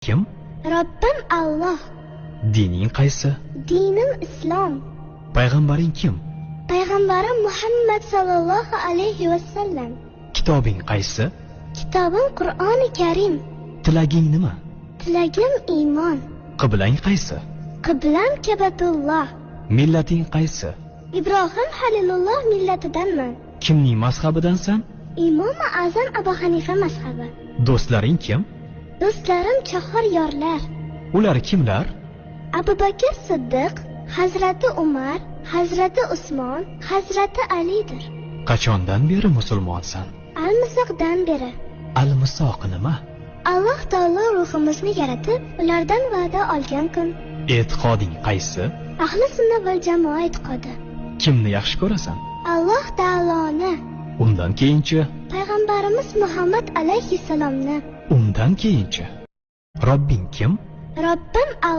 kim? Robbim Alloh. Dining qaysi? Dinim Islom. Payg'ambaring kim? Payg'ambarim Muhammad sallallohu alayhi vasallam. Kitobing qaysi? Kitobim Qur'oni Karim. Tilaging nima? Tilagim iymon. Qiblang qaysi? Qiblam Kabatulloh. Millating qaysi? Ibrohim Halilulloh millatidanman. Kimning mazhabidansan? Imom Azam Abu Hanifa mazhabi. Do'stlaring kim? Do'stlarim chahor yorlar. Ular kimlar? Abu Bakr Siddiq, Hazrati Umar, Hazrati Usmon, Hazrati Alidir. Qachondan beri musulmonsan? Al-Misoqdan beri. Al-Misoq nima? Alloh taolo ruhimizni yaratib, ulardan va'da olgan kun. E'tiqoding qaysi? Ahli sunna val jamoa e'tiqodi. Kimni yaxshi ko'rasan? Alloh taoloni. Undan keyinchi? Payg'ambarimiz Muhammad alayhissalomni. Undan keyinchi? Robbing kim? Robbim